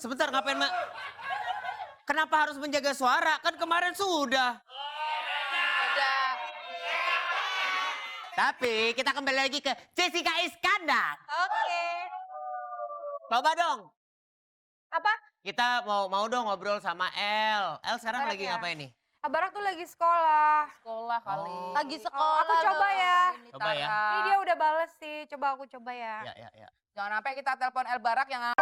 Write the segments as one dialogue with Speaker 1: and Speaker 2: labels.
Speaker 1: Sebentar ngapain Kenapa harus menjaga suara? Kan kemarin sudah.
Speaker 2: Udah.
Speaker 1: Tapi kita kembali lagi ke Jessica Iskandar.
Speaker 2: Oke.
Speaker 1: Coba dong.
Speaker 2: Apa?
Speaker 1: Kita mau dong ngobrol sama El. El sekarang
Speaker 2: Barak
Speaker 1: lagi
Speaker 2: ya?
Speaker 1: ngapain nih?
Speaker 2: Barak tuh lagi sekolah.
Speaker 3: Sekolah kali.
Speaker 1: Oh.
Speaker 3: Lagi sekolah.
Speaker 2: Aku coba ya.
Speaker 1: Coba ya.
Speaker 2: Ini dia udah bales sih. Coba aku coba ya.
Speaker 1: Ya.
Speaker 3: Jangan sampai kita telepon El Barak yang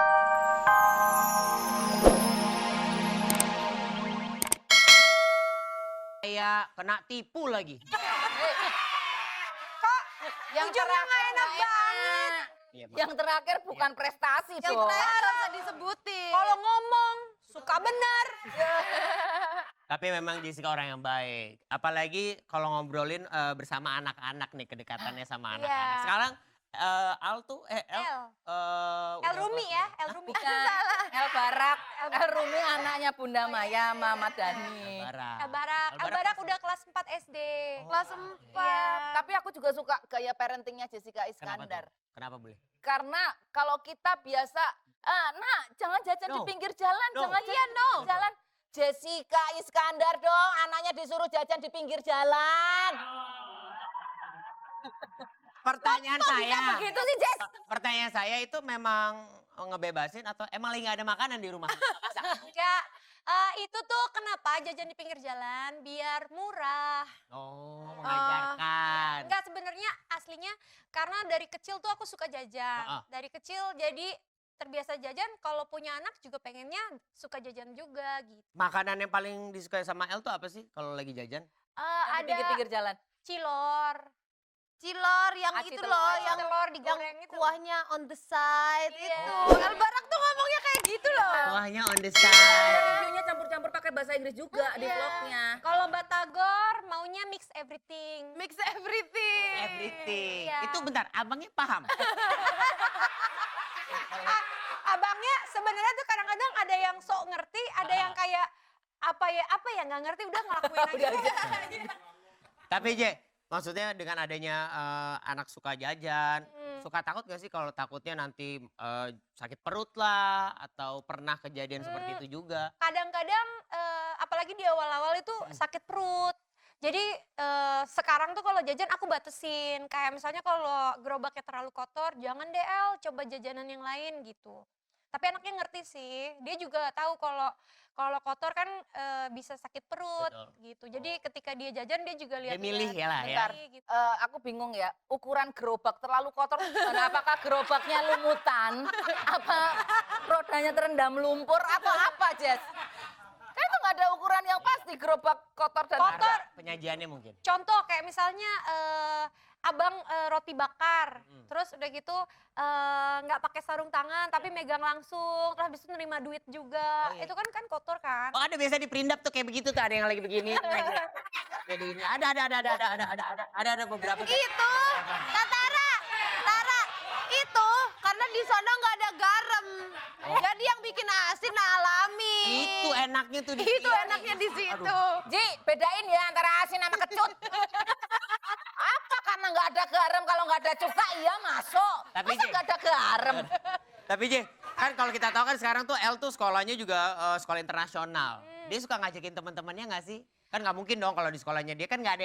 Speaker 1: Kayak kena tipu lagi.
Speaker 3: yang
Speaker 2: Ujungnya nggak enak banget.
Speaker 1: Iya, Mak.
Speaker 3: Yang terakhir bukan prestasi
Speaker 2: Yang
Speaker 3: dong.
Speaker 2: terakhir usah disebutin. Kalau ngomong suka benar.
Speaker 1: Tapi memang Jessica orang yang baik. Apalagi kalau ngobrolin bersama anak-anak nih, kedekatannya sama anak-anak.
Speaker 2: Iya.
Speaker 1: Sekarang Al tuh El
Speaker 2: El Rumi ya, El Rumi.
Speaker 3: Bukan. El Barak. El Rumi anaknya Bunda Maya, Mama Dani.
Speaker 2: El Barak udah kelas 4 SD.
Speaker 3: Kelas 4. Tapi aku juga suka gaya parentingnya Jessica Iskandar.
Speaker 1: Kenapa boleh?
Speaker 3: Karena kalau kita biasa, nak jangan jajan di
Speaker 1: No.
Speaker 3: pinggir jalan,
Speaker 1: No.
Speaker 3: jangan jajan di pinggir jalan. Jessica Iskandar dong, anaknya disuruh jajan di pinggir jalan.
Speaker 1: Pertanyaan saya.
Speaker 3: Begitu sih Jess.
Speaker 1: Pertanyaan saya itu memang ngebebasin atau emang lagi gak ada makanan di rumah?
Speaker 2: Enggak, itu tuh kenapa jajan di pinggir jalan biar murah.
Speaker 1: Oh, mengajarkan.
Speaker 2: Enggak, sebenarnya aslinya karena dari kecil tuh aku suka jajan. Dari kecil jadi terbiasa jajan, kalau punya anak juga pengennya suka jajan juga gitu.
Speaker 1: Makanan yang paling disukai sama El tuh apa sih kalau lagi jajan?
Speaker 3: Di
Speaker 2: Ada
Speaker 3: pinggir-pinggir jalan.
Speaker 2: cilor.
Speaker 4: Cilor yang
Speaker 3: Aci
Speaker 4: itu
Speaker 3: telur.
Speaker 4: loh,
Speaker 2: Yang
Speaker 4: yang
Speaker 2: telur digoreng itu.
Speaker 4: kuahnya on the side
Speaker 2: Iya.
Speaker 4: itu. El Barak tuh ngomongnya kayak gitu loh.
Speaker 1: Kuahnya on the side.
Speaker 3: Reviewnya campur-campur pakai bahasa Inggris juga di vlognya.
Speaker 2: Kalau Batagor maunya mix everything.
Speaker 4: Mix everything.
Speaker 1: Everything.
Speaker 2: Iya.
Speaker 1: Itu bentar, abangnya paham.
Speaker 2: Abangnya sebenarnya tuh kadang-kadang ada yang sok ngerti, ada yang kayak apa ya nggak ngerti udah ngelakuin aja.
Speaker 1: Tapi Je, maksudnya dengan adanya anak suka jajan, suka takut gak sih kalau takutnya nanti sakit perut lah atau pernah kejadian seperti itu juga?
Speaker 2: Kadang-kadang apalagi di awal-awal itu sakit perut. Jadi sekarang tuh kalau jajan aku batasin. Kayak misalnya kalau gerobaknya terlalu kotor, jangan deh El, coba jajanan yang lain gitu. Tapi anaknya ngerti sih, dia juga tahu kalau kotor kan bisa sakit perut gitu. Jadi ketika dia jajan dia juga lihat.
Speaker 1: Dia milih ya lah ya.
Speaker 3: Bentar, aku bingung ya, ukuran gerobak terlalu kotor gimana? Apakah gerobaknya lumutan? Apa rodanya terendam lumpur atau apa, Jess? Kan itu nggak ada ukuran yang pasti gerobak kotor dan
Speaker 2: Kotor.
Speaker 1: Penyajiannya mungkin.
Speaker 2: Contoh kayak misalnya abang roti bakar, terus udah gitu nggak pakai sarung tangan tapi megang langsung, terus habis itu nerima duit juga.
Speaker 1: Oh, iya.
Speaker 2: Itu kan kotor kan.
Speaker 1: Oh ada biasa di Pindap tuh kayak begitu tuh, ada yang lagi begini. Jadi ini ada beberapa.
Speaker 4: Itu, Tara, itu karena di sana nggak ada garam. Jadi yang bikin asin alami.
Speaker 1: Itu enaknya tuh di
Speaker 4: Itu enaknya di situ.
Speaker 3: Ji, bedain ya antara asin sama kecut. Apa karena nggak ada garam, kalau nggak ada cuka iya masuk.
Speaker 1: Tapi,
Speaker 3: Masa
Speaker 1: Ji.
Speaker 3: nggak ada garam?
Speaker 1: Tapi Je, kan kalau kita tahu kan sekarang tuh El tuh sekolahnya juga sekolah internasional. Dia suka ngajakin teman-temannya nggak sih? Kan nggak mungkin dong kalau di sekolahnya dia kan nggak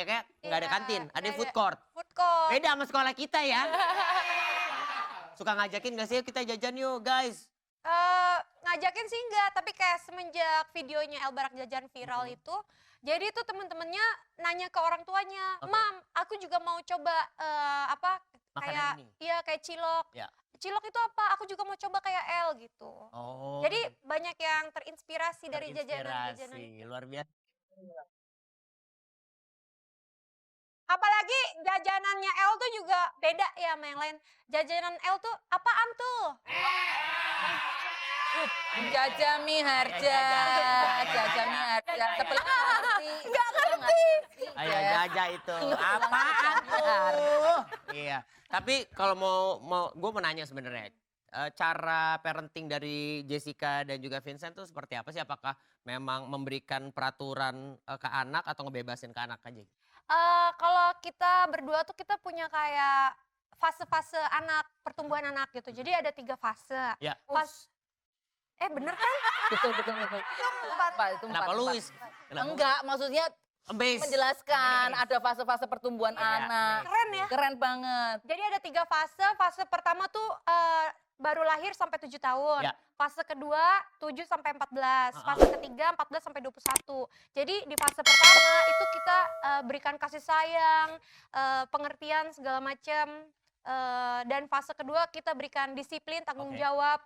Speaker 1: ada kantin, ada food court.
Speaker 2: Food court.
Speaker 1: Beda sama sekolah kita ya. Suka ngajakin nggak sih, kita jajan yuk guys.
Speaker 2: Ngajakin sih enggak, tapi kayak semenjak videonya El Barak jajan viral itu, jadi tuh temen-temennya nanya ke orang tuanya, Mam, aku juga mau coba
Speaker 1: Makanan
Speaker 2: kayak
Speaker 1: ini.
Speaker 2: iya kayak cilok.
Speaker 1: Ya.
Speaker 2: Cilok itu apa? Aku juga mau coba kayak El gitu.
Speaker 1: Oh.
Speaker 2: Jadi banyak yang terinspirasi dari jajanan-jajanan.
Speaker 1: Terinspirasi, luar biasa.
Speaker 2: Apalagi jajanannya El tuh juga beda ya sama yang lain. Jajanan El tuh apaan tuh?
Speaker 3: Jajami harja, jajami harja. Sebelah ngerti.
Speaker 4: Nggak ngerti.
Speaker 1: Ayo jaja itu. Apaan tuh? Iya. Tapi kalau mau gue mau nanya sebenarnya. Cara parenting dari Jessica dan juga Vincent tuh seperti apa sih? Apakah memang memberikan peraturan ke anak atau ngebebasin ke anak aja?
Speaker 2: Kalau kita berdua tuh kita punya kayak fase-fase anak, pertumbuhan anak gitu. Jadi ada 3 fase.
Speaker 1: Ya.
Speaker 2: Bener kan?
Speaker 3: Betul. Pak, itu
Speaker 1: Kenapa
Speaker 3: empat,
Speaker 1: lu?
Speaker 3: empat.
Speaker 1: Is? Kenapa?
Speaker 3: Enggak, maksudnya
Speaker 1: Base.
Speaker 3: menjelaskan ada fase-fase pertumbuhan
Speaker 1: Iya,
Speaker 3: anak.
Speaker 2: Keren ya.
Speaker 3: Keren banget.
Speaker 2: Jadi ada 3 fase. Fase pertama tuh baru lahir sampai 7 tahun.
Speaker 1: Ya.
Speaker 2: Fase kedua 7 sampai 14. Fase ketiga 14 sampai 21. Jadi di fase pertama itu kita berikan kasih sayang, pengertian segala macam. Dan fase kedua kita berikan disiplin, tanggung
Speaker 1: Oke.
Speaker 2: jawab,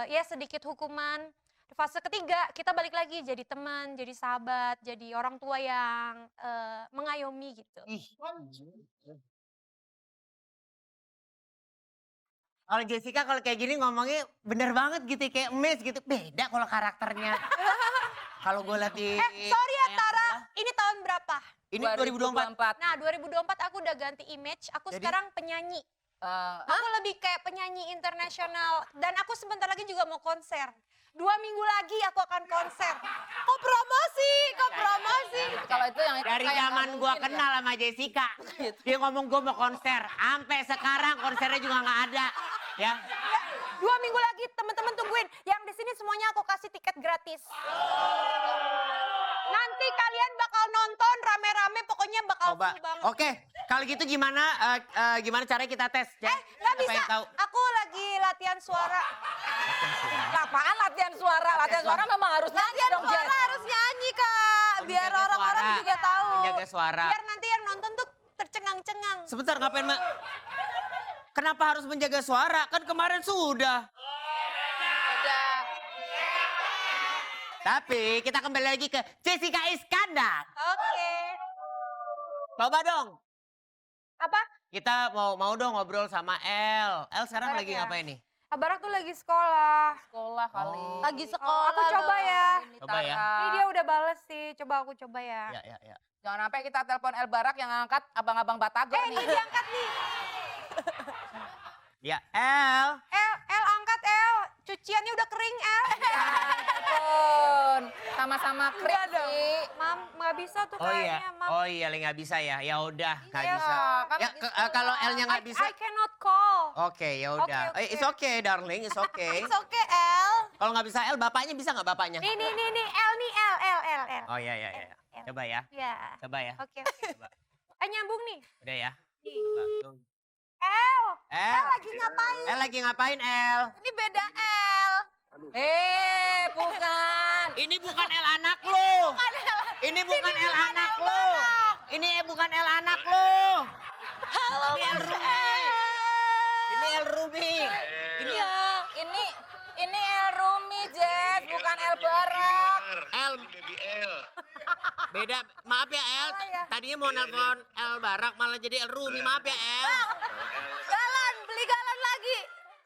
Speaker 2: ya sedikit hukuman. Di fase ketiga kita balik lagi jadi teman, jadi sahabat, jadi orang tua yang mengayomi gitu.
Speaker 1: Ih. Kalau Jessica kalau kayak gini ngomongnya bener banget gitu, kayak emes gitu. Beda kalau karakternya. Kalau gue liat di...
Speaker 2: Sorry ya Tara, ini tahun berapa?
Speaker 1: Ini 2024.
Speaker 2: Nah 2024 aku udah ganti image, aku
Speaker 1: Jadi?
Speaker 2: sekarang penyanyi.
Speaker 3: Eh,
Speaker 2: Aku lebih kayak penyanyi internasional dan aku sebentar lagi juga mau konser. 2 minggu lagi aku akan konser.
Speaker 4: Kok promosi?
Speaker 3: kalau itu yang
Speaker 1: Dari
Speaker 3: kayak
Speaker 1: zaman
Speaker 3: nggak
Speaker 1: gua
Speaker 3: mungkin
Speaker 1: kenal sama Jessica. Dia ngomong gua mau konser. Sampai sekarang konsernya juga nggak ada. Ya.
Speaker 2: 2 minggu lagi teman-teman tungguin. Yang di sini semuanya aku kasih tiket gratis. Nanti kalian bakal nonton rame-rame, pokoknya bakal
Speaker 1: Coba.
Speaker 2: full banget.
Speaker 1: Oke. Kalau gitu gimana gimana caranya kita tes? Ya?
Speaker 2: Nggak
Speaker 1: Kita
Speaker 2: bisa.
Speaker 1: pengen tahu.
Speaker 2: Aku lagi latihan suara.
Speaker 3: Apaan latihan suara? Latihan suara memang harus nyanyi
Speaker 4: Latihan
Speaker 3: dong, Jess.
Speaker 4: suara harus nyanyi Kak, biar
Speaker 1: Menjaga
Speaker 4: orang-orang
Speaker 1: suara.
Speaker 4: juga tahu.
Speaker 1: Menjaga suara.
Speaker 2: Biar nanti yang nonton tuh tercengang-cengang.
Speaker 1: Sebentar ngapain, Mak? Kenapa harus menjaga suara? Kan kemarin sudah.
Speaker 3: Udah.
Speaker 1: Tapi kita kembali lagi ke Jessica Iskandar.
Speaker 2: Oke.
Speaker 1: Coba dong.
Speaker 2: Apa?
Speaker 1: Kita mau dong ngobrol sama El. El sekarang
Speaker 2: Barak
Speaker 1: lagi
Speaker 2: ya?
Speaker 1: ngapain nih?
Speaker 2: Barak tuh lagi sekolah.
Speaker 3: Sekolah kali.
Speaker 1: Oh.
Speaker 4: Lagi sekolah.
Speaker 2: Aku coba
Speaker 4: loh.
Speaker 2: ya.
Speaker 3: Ini
Speaker 1: Coba ya.
Speaker 3: Tara.
Speaker 2: Ini dia udah bales sih. Coba aku coba ya.
Speaker 1: Ya.
Speaker 3: Jangan sampai kita telepon El Barak yang angkat abang-abang Batagor
Speaker 2: Ini
Speaker 3: nih.
Speaker 2: diangkat nih.
Speaker 1: Ya, El.
Speaker 2: El angkat El. Cuciannya udah kering El.
Speaker 3: Telepon. Sama-sama keren sih.
Speaker 2: Mam, nggak bisa tuh
Speaker 1: Oh iya.
Speaker 2: kayaknya, Mam.
Speaker 1: Oh iya, nggak bisa ya. Ya udah, nggak
Speaker 3: Iya,
Speaker 1: bisa.
Speaker 3: kan
Speaker 1: Ya,
Speaker 3: lagi sekolah.
Speaker 1: kalau L-nya nggak bisa.
Speaker 2: I cannot call.
Speaker 1: Oke, ya udah.
Speaker 2: Oke.
Speaker 1: It's okay, darling. It's okay.
Speaker 4: It's okay, El.
Speaker 1: Kalau nggak bisa L, bapaknya bisa nggak bapaknya?
Speaker 2: Nih, El nih, El.
Speaker 1: Oh iya. Coba ya.
Speaker 2: Ya.
Speaker 1: Coba ya.
Speaker 2: Oke.
Speaker 1: Coba.
Speaker 2: Nyambung nih.
Speaker 1: Udah ya.
Speaker 2: Nih.
Speaker 1: Coba, tunggu.
Speaker 2: El.
Speaker 1: El
Speaker 2: Lagi ngapain?
Speaker 1: El lagi ngapain, El?
Speaker 4: Ini beda El.
Speaker 3: Bukan.
Speaker 1: Ini bukan El anak lu. Ini bukan El anak lu. Ini bukan El anak lu. Halo, ini El Rumi. Ini El Rumi. Ini
Speaker 3: Ini El Rumi, Jess, bukan El Barak.
Speaker 1: El.
Speaker 5: Baby L.
Speaker 1: Beda. Maaf ya, El. Tadinya mau nelpon El Barak malah jadi El Rumi. Maaf ya, El.
Speaker 4: Galan, beli galan lagi.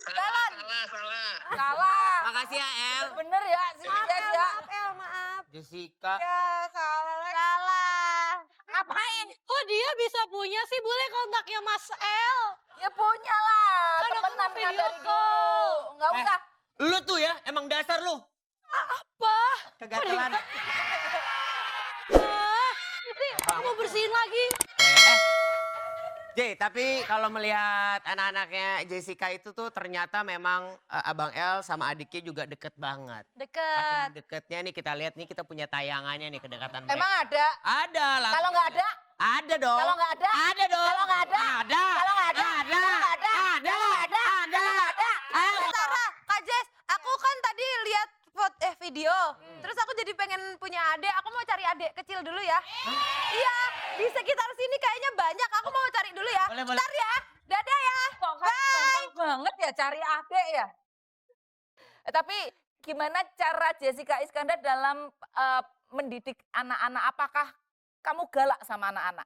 Speaker 4: Galan.
Speaker 5: Salah.
Speaker 3: Salah.
Speaker 1: Makasih ya, El.
Speaker 3: Bener ya, si Jess ya.
Speaker 2: Maaf El, maaf.
Speaker 1: Jessica.
Speaker 2: Ya, salah.
Speaker 4: Salah.
Speaker 3: Ngapain?
Speaker 2: Kok dia bisa punya sih? Boleh kontaknya Mas El.
Speaker 3: Ya punya lah.
Speaker 2: Kan aku
Speaker 3: Temenan
Speaker 2: video
Speaker 3: kan dari
Speaker 2: call.
Speaker 3: dulu. Nggak
Speaker 1: Eh.
Speaker 3: usah.
Speaker 1: Lu tuh ya, emang dasar lu.
Speaker 2: Apa?
Speaker 1: Kegatelan.
Speaker 2: Aku mau bersihin lagi.
Speaker 1: J, tapi kalau melihat anak-anaknya Jessica itu tuh ternyata memang Abang El sama adiknya juga deket banget.
Speaker 2: Deket.
Speaker 1: Saking deketnya nih kita lihat nih kita punya tayangannya nih kedekatan mereka.
Speaker 3: Emang ada?
Speaker 1: Ada lah.
Speaker 3: Kalau nggak ada?
Speaker 1: Ada dong.
Speaker 3: Kalau nggak ada?
Speaker 1: Ada dong.
Speaker 3: Kalau nggak ada?
Speaker 1: Ada.
Speaker 3: Kalau nggak ada?
Speaker 1: Ada.
Speaker 3: Kalau nggak ada?
Speaker 1: Ada.
Speaker 3: Kalau nggak ada?
Speaker 1: Ada.
Speaker 3: Kalau nggak ada?
Speaker 1: Ayo.
Speaker 4: Tara, Kak Jess, aku kan tadi lihat video. Terus aku jadi pengen punya adik. Aku mau cari adik kecil dulu ya. Iya, di sekitar sini kayaknya banyak. Aku mau cari dulu ya.
Speaker 1: Boleh, boleh.
Speaker 4: Ntar ya. Dadah ya.
Speaker 3: Kok gampang banget ya cari adik ya? Tapi gimana cara Jessica Iskandar dalam mendidik anak-anak? Apakah kamu galak sama anak-anak?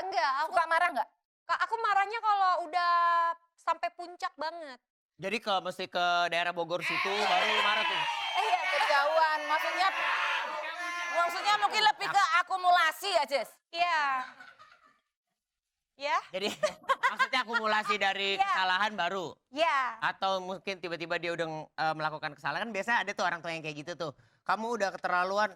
Speaker 2: Enggak,
Speaker 3: Suka marah nggak?
Speaker 2: aku marahnya kalau udah sampai puncak banget.
Speaker 1: Jadi kalau mesti ke daerah Bogor situ baru marah tuh.
Speaker 3: Iya, kejauhan. Maksudnya mungkin lebih ke akumulasi ya, Jess?
Speaker 2: Iya. Ya?
Speaker 1: Jadi maksudnya akumulasi dari
Speaker 2: Iya.
Speaker 1: kesalahan baru.
Speaker 2: Ya.
Speaker 1: Atau mungkin tiba-tiba dia udah melakukan kesalahan. Kan biasa ada tuh orang tua yang kayak gitu tuh. Kamu udah keterlaluan.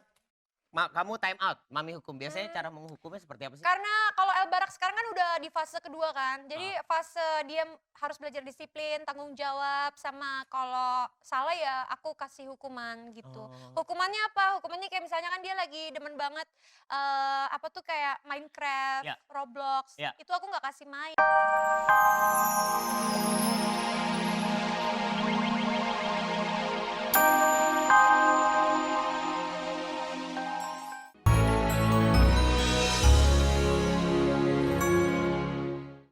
Speaker 1: kamu time out, mami hukum. Biasanya cara menghukumnya seperti apa sih?
Speaker 2: Karena kalau El Barak sekarang kan udah di fase kedua kan. Jadi fase dia harus belajar disiplin, tanggung jawab, sama kalau salah ya aku kasih hukuman gitu. Hukumannya apa? Hukumannya kayak misalnya kan dia lagi demen banget apa tuh kayak Minecraft,
Speaker 1: Ya.
Speaker 2: Roblox.
Speaker 1: Ya.
Speaker 2: Itu aku nggak kasih main.